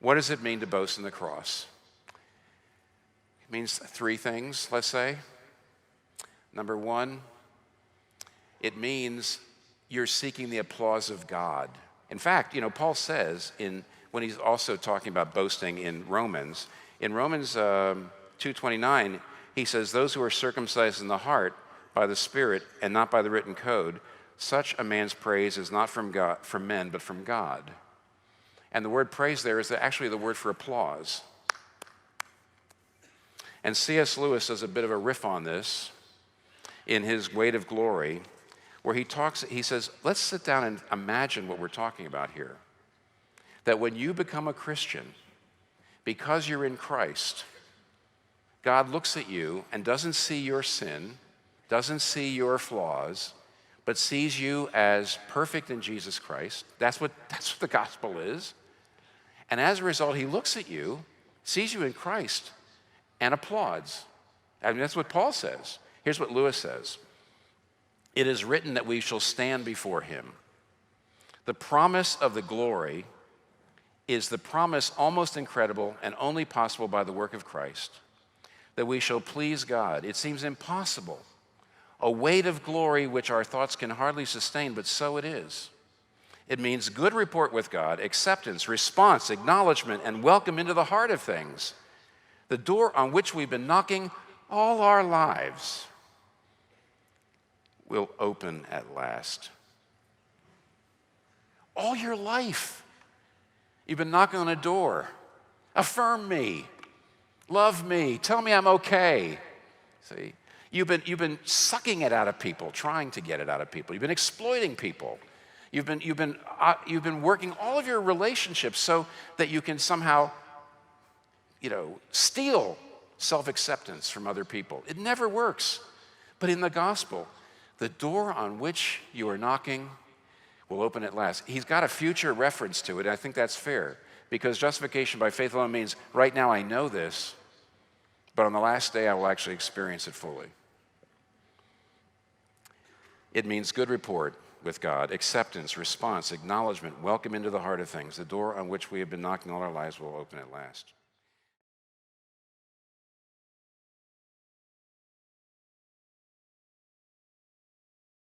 What does it mean to boast in the cross? It means three things, let's say. Number one, it means you're seeking the applause of God. In fact, Paul says when he's also talking about boasting in Romans 2:29, he says, those who are circumcised in the heart by the Spirit and not by the written code, such a man's praise is not from men, but from God. And the word praise there is actually the word for applause. And C.S. Lewis does a bit of a riff on this in his Weight of Glory, where he says, let's sit down and imagine what we're talking about here. That when you become a Christian, because you're in Christ, God looks at you and doesn't see your sin, doesn't see your flaws, but sees you as perfect in Jesus Christ. That's what the gospel is. And as a result, he looks at you, sees you in Christ, and applauds. I mean, that's what Paul says. Here's what Lewis says. It is written that we shall stand before him. The promise of the glory is the promise almost incredible and only possible by the work of Christ, that we shall please God. It seems impossible, a weight of glory which our thoughts can hardly sustain, but so it is. It means good report with God, acceptance, response, acknowledgement, and welcome into the heart of things, the door on which we've been knocking all our lives will open at last. All your life, you've been knocking on a door. Affirm me, love me, tell me I'm okay. See, you've been sucking it out of people, trying to get it out of people. You've been exploiting people. You've been working all of your relationships so that you can somehow, steal self-acceptance from other people. It never works. But in the gospel, the door on which you are knocking will open at last. He's got a future reference to it, and I think that's fair, because justification by faith alone means right now I know this, but on the last day I will actually experience it fully. It means good report with God, acceptance, response, acknowledgement, welcome into the heart of things. The door on which we have been knocking all our lives will open at last.